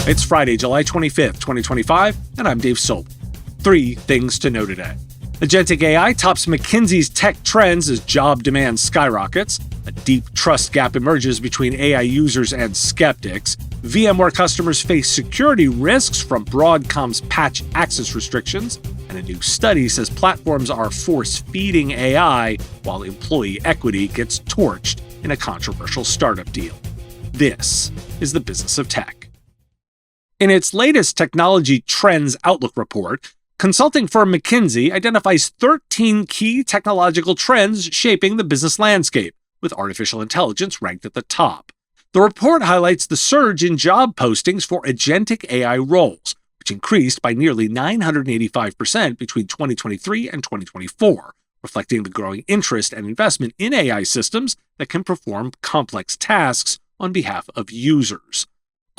It's Friday, July 25th, 2025, and I'm Dave Soap. 3 things to know today. Agentic AI tops McKinsey's tech trends as job demand skyrockets. A deep trust gap emerges between AI users and skeptics. VMware customers face security risks from Broadcom's patch access restrictions. And a new study says platforms are force-feeding AI while employee equity gets torched in a controversial startup deal. This is the business of tech. In its latest Technology Trends Outlook report, consulting firm McKinsey identifies 13 key technological trends shaping the business landscape, with artificial intelligence ranked at the top. The report highlights the surge in job postings for agentic AI roles, which increased by nearly 985% between 2023 and 2024, reflecting the growing interest and investment in AI systems that can perform complex tasks on behalf of users.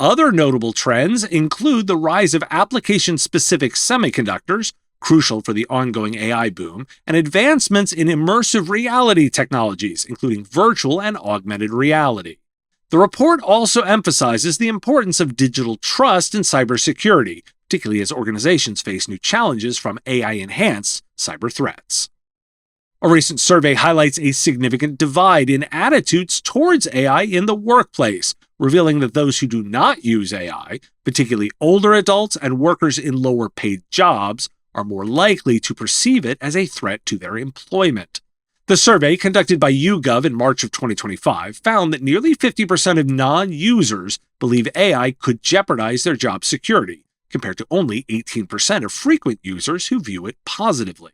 Other notable trends include the rise of application-specific semiconductors, crucial for the ongoing AI boom, and advancements in immersive reality technologies, including virtual and augmented reality. The report also emphasizes the importance of digital trust and cybersecurity, particularly as organizations face new challenges from AI-enhanced cyber threats. A recent survey highlights a significant divide in attitudes towards AI in the workplace, revealing that those who do not use AI, particularly older adults and workers in lower-paid jobs, are more likely to perceive it as a threat to their employment. The survey, conducted by YouGov in March of 2025, found that nearly 50% of non-users believe AI could jeopardize their job security, compared to only 18% of frequent users who view it positively.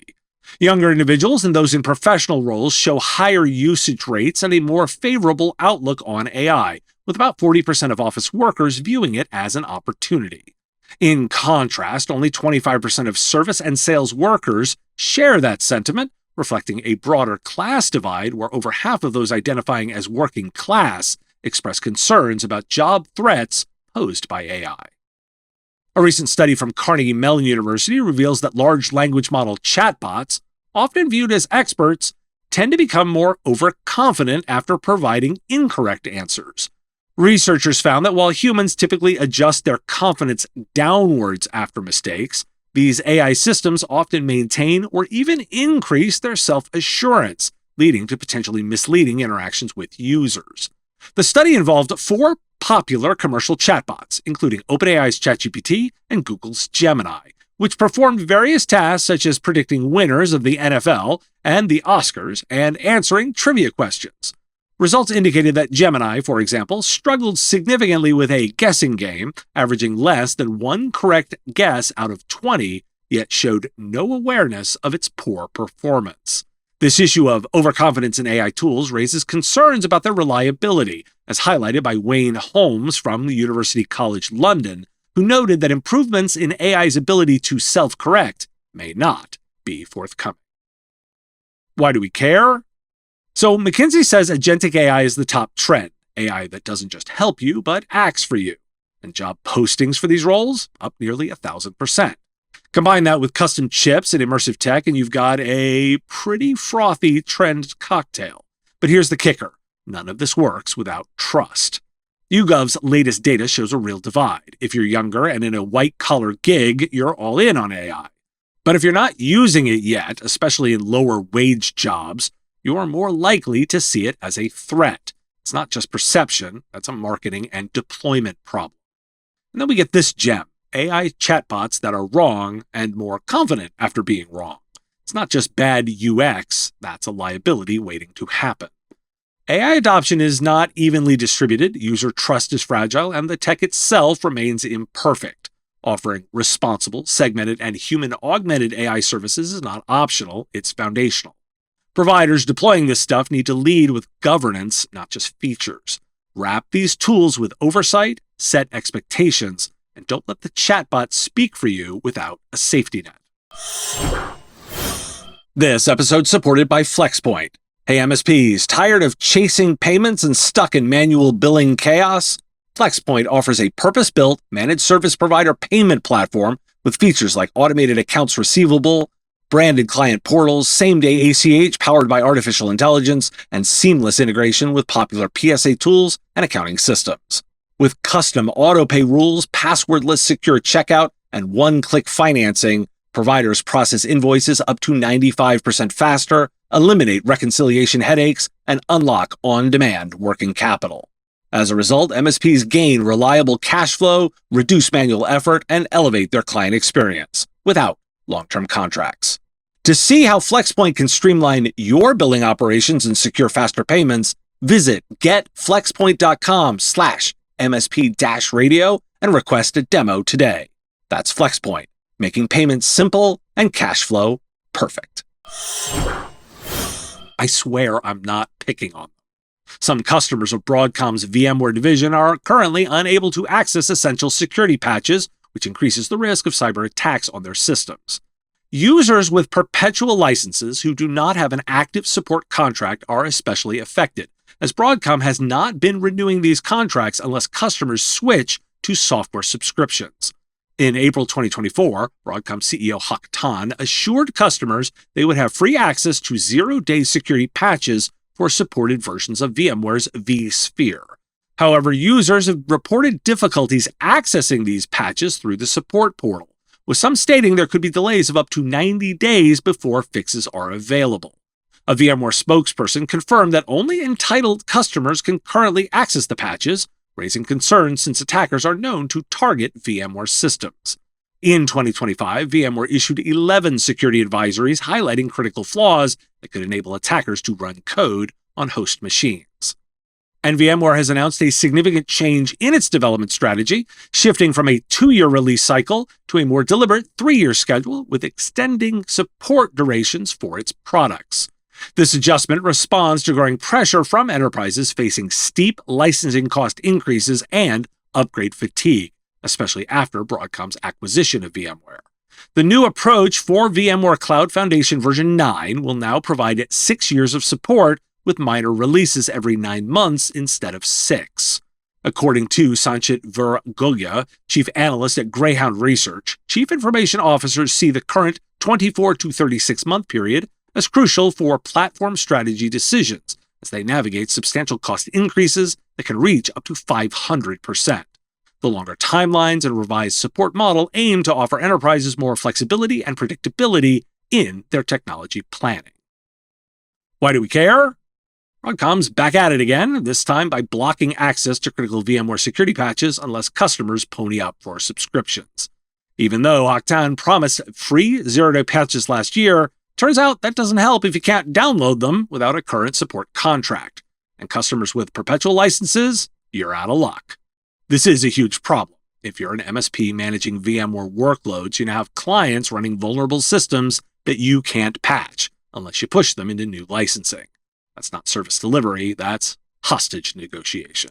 Younger individuals and those in professional roles show higher usage rates and a more favorable outlook on AI, with about 40% of office workers viewing it as an opportunity. In contrast, only 25% of service and sales workers share that sentiment, reflecting a broader class divide where over half of those identifying as working class express concerns about job threats posed by AI. A recent study from Carnegie Mellon University reveals that large language model chatbots, often viewed as experts, tend to become more overconfident after providing incorrect answers. Researchers found that while humans typically adjust their confidence downwards after mistakes, these AI systems often maintain or even increase their self-assurance, leading to potentially misleading interactions with users. The study involved 4 popular commercial chatbots, including OpenAI's ChatGPT and Google's Gemini, which performed various tasks such as predicting winners of the NFL and the Oscars and answering trivia questions. Results indicated that Gemini, for example, struggled significantly with a guessing game, averaging less than 1 correct guess out of 20, yet showed no awareness of its poor performance. This issue of overconfidence in AI tools raises concerns about their reliability, as highlighted by Wayne Holmes from the University College London, who noted that improvements in AI's ability to self-correct may not be forthcoming. Why do we care? So McKinsey says agentic AI is the top trend, AI that doesn't just help you, but acts for you. And job postings for these roles up nearly 1,000%. Combine that with custom chips and immersive tech, and you've got a pretty frothy trend cocktail. But here's the kicker. None of this works without trust. YouGov's latest data shows a real divide. If you're younger and in a white-collar gig, you're all in on AI. But if you're not using it yet, especially in lower-wage jobs, you are more likely to see it as a threat. It's not just perception, that's a marketing and deployment problem. And then we get this gem, AI chatbots that are wrong and more confident after being wrong. It's not just bad UX, that's a liability waiting to happen. AI adoption is not evenly distributed, user trust is fragile, and the tech itself remains imperfect. Offering responsible, segmented, and human-augmented AI services is not optional, it's foundational. Providers deploying this stuff need to lead with governance, not just features. Wrap these tools with oversight, set expectations, and don't let the chatbot speak for you without a safety net. This episode supported by FlexPoint. Hey MSPs, tired of chasing payments and stuck in manual billing chaos? FlexPoint offers a purpose-built, managed service provider payment platform with features like automated accounts receivable, branded client portals, same-day ACH powered by artificial intelligence, and seamless integration with popular PSA tools and accounting systems. With custom auto-pay rules, passwordless secure checkout, and one-click financing, providers process invoices up to 95% faster, eliminate reconciliation headaches, and unlock on-demand working capital. As a result, MSPs gain reliable cash flow, reduce manual effort, and elevate their client experience without long-term contracts. To see how FlexPoint can streamline your billing operations and secure faster payments, visit getflexpoint.com/MSP-radio and request a demo today. That's FlexPoint, making payments simple and cash flow perfect. I swear I'm not picking on them. Some customers of Broadcom's VMware division are currently unable to access essential security patches, which increases the risk of cyber attacks on their systems. Users with perpetual licenses who do not have an active support contract are especially affected, as Broadcom has not been renewing these contracts unless customers switch to software subscriptions. In April 2024, Broadcom CEO Hock Tan assured customers they would have free access to zero-day security patches for supported versions of VMware's vSphere. However, users have reported difficulties accessing these patches through the support portal, with some stating there could be delays of up to 90 days before fixes are available. A VMware spokesperson confirmed that only entitled customers can currently access the patches, raising concerns since attackers are known to target VMware systems. In 2025, VMware issued 11 security advisories highlighting critical flaws that could enable attackers to run code on host machines. And VMware has announced a significant change in its development strategy, shifting from a 2-year release cycle to a more deliberate 3-year schedule with extending support durations for its products. This adjustment responds to growing pressure from enterprises facing steep licensing cost increases and upgrade fatigue, especially after Broadcom's acquisition of VMware. The new approach for VMware Cloud Foundation version 9 will now provide 6 years of support with minor releases every 9 months instead of 6. According to Sanchit Virgoya, chief analyst at Greyhound Research, chief information officers see the current 24 to 36-month period as crucial for platform strategy decisions as they navigate substantial cost increases that can reach up to 500%. The longer timelines and revised support model aim to offer enterprises more flexibility and predictability in their technology planning. Why do we care? Broadcom's back at it again, this time by blocking access to critical VMware security patches unless customers pony up for subscriptions. Even though Hock Tan promised free zero-day patches last year, turns out that doesn't help if you can't download them without a current support contract. And customers with perpetual licenses, you're out of luck. This is a huge problem. If you're an MSP managing VMware workloads, you now have clients running vulnerable systems that you can't patch unless you push them into new licensing. That's not service delivery, that's hostage negotiation.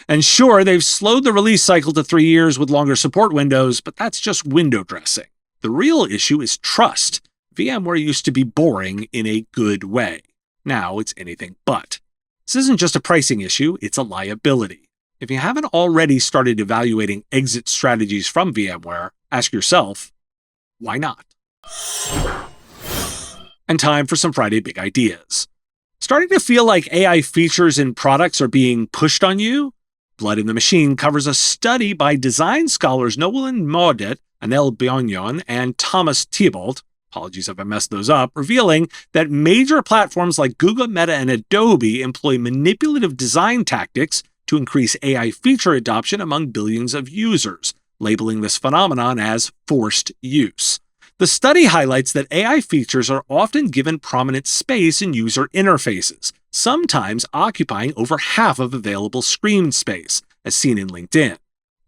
And sure, they've slowed the release cycle to 3 years with longer support windows, but that's just window dressing. The real issue is trust. VMware used to be boring in a good way. Now it's anything but. This isn't just a pricing issue, it's a liability. If you haven't already started evaluating exit strategies from VMware, ask yourself, why not? And time for some Friday Big Ideas. Starting to feel like AI features in products are being pushed on you? Blood in the Machine covers a study by design scholars Nolan Maudet, Anel Biognon, and Thomas Thibault, apologies if I messed those up, revealing that major platforms like Google, Meta, and Adobe employ manipulative design tactics to increase AI feature adoption among billions of users, labeling this phenomenon as forced use. The study highlights that AI features are often given prominent space in user interfaces, sometimes occupying over half of available screen space, as seen in LinkedIn.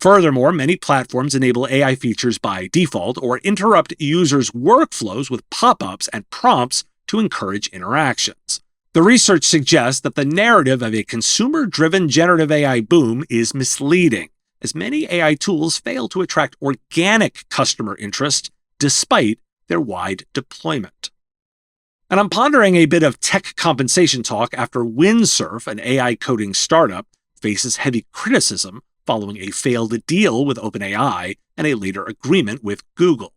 Furthermore, many platforms enable AI features by default or interrupt users' workflows with pop-ups and prompts to encourage interactions. The research suggests that the narrative of a consumer-driven generative AI boom is misleading, as many AI tools fail to attract organic customer interest despite their wide deployment. And I'm pondering a bit of tech compensation talk after Windsurf, an AI coding startup, faces heavy criticism following a failed deal with OpenAI and a later agreement with Google.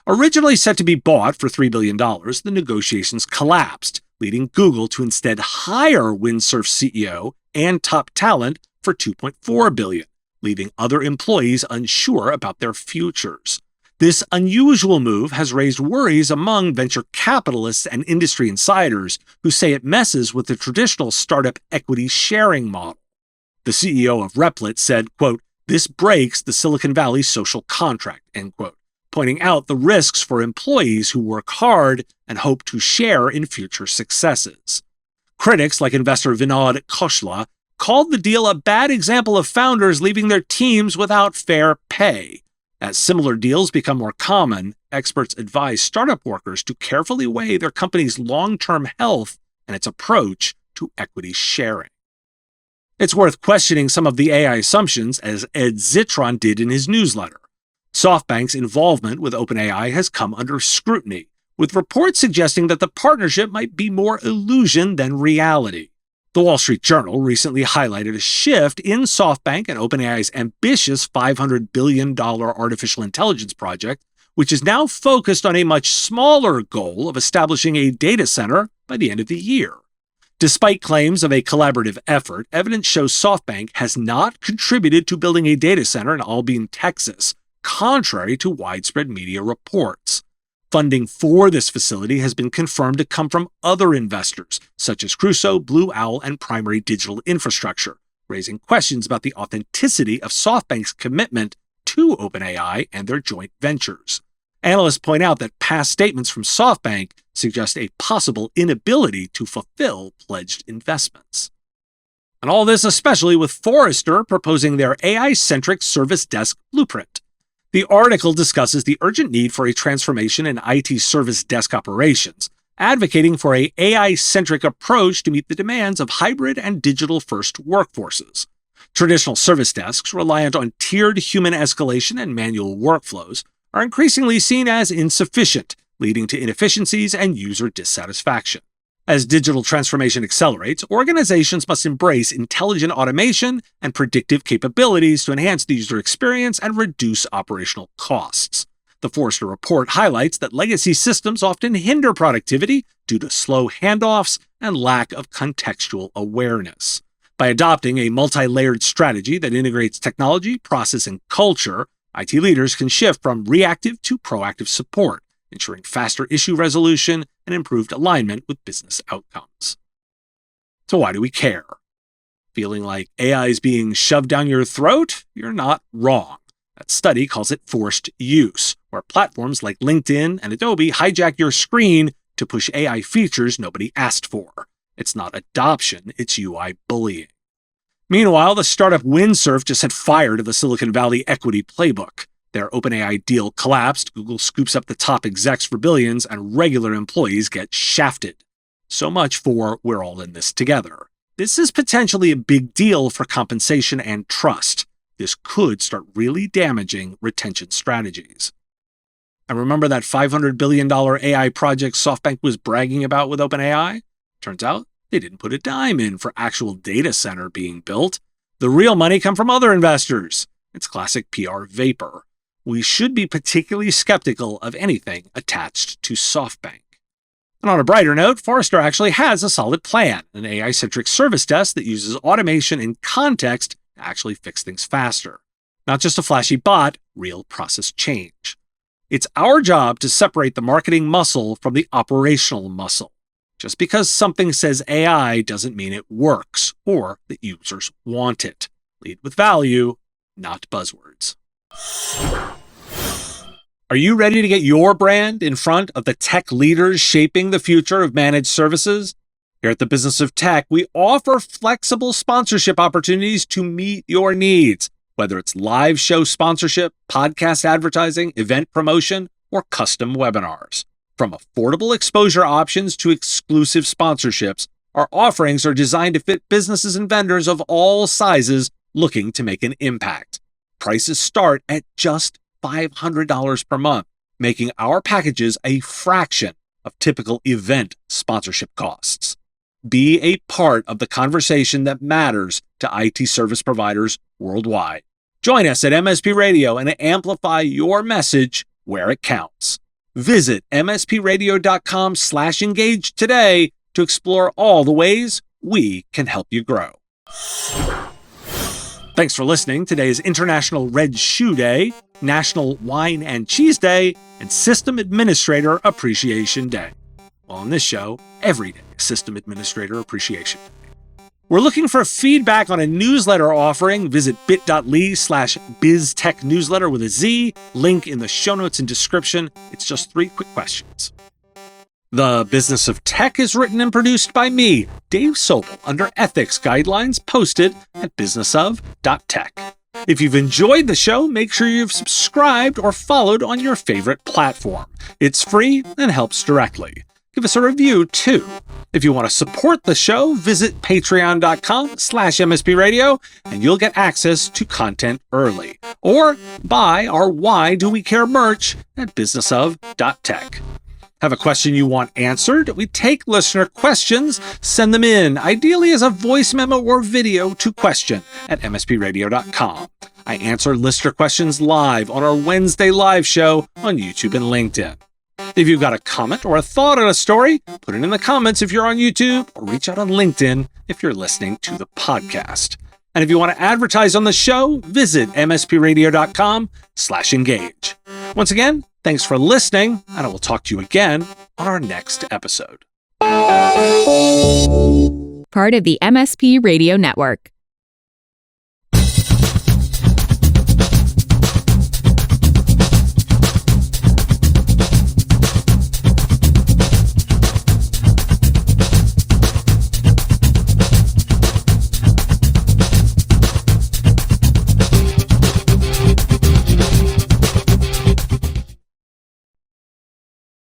Originally set to be bought for $3 billion, the negotiations collapsed, leading Google to instead hire Windsurf's CEO and top talent for $2.4 billion, leaving other employees unsure about their futures. This unusual move has raised worries among venture capitalists and industry insiders who say it messes with the traditional startup equity sharing model. The CEO of Replit said, quote, "This breaks the Silicon Valley social contract," end quote, pointing out the risks for employees who work hard and hope to share in future successes. Critics like investor Vinod Khosla called the deal a bad example of founders leaving their teams without fair pay. As similar deals become more common, experts advise startup workers to carefully weigh their company's long-term health and its approach to equity sharing. It's worth questioning some of the AI assumptions, as Ed Zitron did in his newsletter. SoftBank's involvement with OpenAI has come under scrutiny, with reports suggesting that the partnership might be more illusion than reality. The Wall Street Journal recently highlighted a shift in SoftBank and OpenAI's ambitious $500 billion artificial intelligence project, which is now focused on a much smaller goal of establishing a data center by the end of the year. Despite claims of a collaborative effort, evidence shows SoftBank has not contributed to building a data center in Albany, Texas, contrary to widespread media reports. Funding for this facility has been confirmed to come from other investors, such as Crusoe, Blue Owl, and Primary Digital Infrastructure, raising questions about the authenticity of SoftBank's commitment to OpenAI and their joint ventures. Analysts point out that past statements from SoftBank suggest a possible inability to fulfill pledged investments. And all this especially with Forrester proposing their AI-centric service desk blueprint. The article discusses the urgent need for a transformation in IT service desk operations, advocating for an AI-centric approach to meet the demands of hybrid and digital-first workforces. Traditional service desks, reliant on tiered human escalation and manual workflows, are increasingly seen as insufficient, leading to inefficiencies and user dissatisfaction. As digital transformation accelerates, organizations must embrace intelligent automation and predictive capabilities to enhance the user experience and reduce operational costs. The Forrester report highlights that legacy systems often hinder productivity due to slow handoffs and lack of contextual awareness. By adopting a multi-layered strategy that integrates technology, process, and culture, IT leaders can shift from reactive to proactive support, ensuring faster issue resolution and improved alignment with business outcomes. So why do we care? Feeling like AI is being shoved down your throat? You're not wrong. That study calls it forced use, where platforms like LinkedIn and Adobe hijack your screen to push AI features nobody asked for. It's not adoption, it's UI bullying. Meanwhile, the startup Windsurf just set fire to the Silicon Valley equity playbook. Their OpenAI deal collapsed, Google scoops up the top execs for billions, and regular employees get shafted. So much for we're all in this together. This is potentially a big deal for compensation and trust. This could start really damaging retention strategies. And remember that $500 billion AI project SoftBank was bragging about with OpenAI? Turns out they didn't put a dime in for actual data center being built. The real money come from other investors. It's classic PR vapor. We should be particularly skeptical of anything attached to SoftBank. And on a brighter note, Forrester actually has a solid plan, an AI-centric service desk that uses automation and context to actually fix things faster. Not just a flashy bot, real process change. It's our job to separate the marketing muscle from the operational muscle. Just because something says AI doesn't mean it works or that users want it. Lead with value, not buzzwords. Are you ready to get your brand in front of the tech leaders shaping the future of managed services? Here at the Business of Tech, we offer flexible sponsorship opportunities to meet your needs, whether it's live show sponsorship, podcast advertising, event promotion, or custom webinars. From affordable exposure options to exclusive sponsorships, our offerings are designed to fit businesses and vendors of all sizes looking to make an impact. Prices start at just $500 per month, making our packages a fraction of typical event sponsorship costs. Be a part of the conversation that matters to IT service providers worldwide. Join us at MSP Radio and amplify your message where it counts. Visit mspradio.com/engage today to explore all the ways we can help you grow. Thanks for listening. Today is International Red Shoe Day, National Wine and Cheese Day, and System Administrator Appreciation Day. Well, on this show, every day is System Administrator Appreciation Day. We're looking for feedback on a newsletter offering. Visit bit.ly/biztechnewsletter with a Z. Link in the show notes and description. It's just 3 quick questions. The Business of Tech is written and produced by me, Dave Sobel, under ethics guidelines posted at businessof.tech. If you've enjoyed the show, make sure you've subscribed or followed on your favorite platform. It's free and helps directly. Give us a review, too. If you want to support the show, visit patreon.com/MSPradio, and you'll get access to content early. Or buy our Why Do We Care merch at businessof.tech. Have a question you want answered? We take listener questions. Send them in, ideally as a voice memo or video, to question@mspradio.com. I answer listener questions live on our Wednesday live show on YouTube and LinkedIn. If you've got a comment or a thought on a story, put it in the comments if you're on YouTube, or reach out on LinkedIn if you're listening to the podcast. And if you want to advertise on the show, visit mspradio.com/engage. Once again, thanks for listening, and I will talk to you again on our next episode. Part of the MSP Radio Network.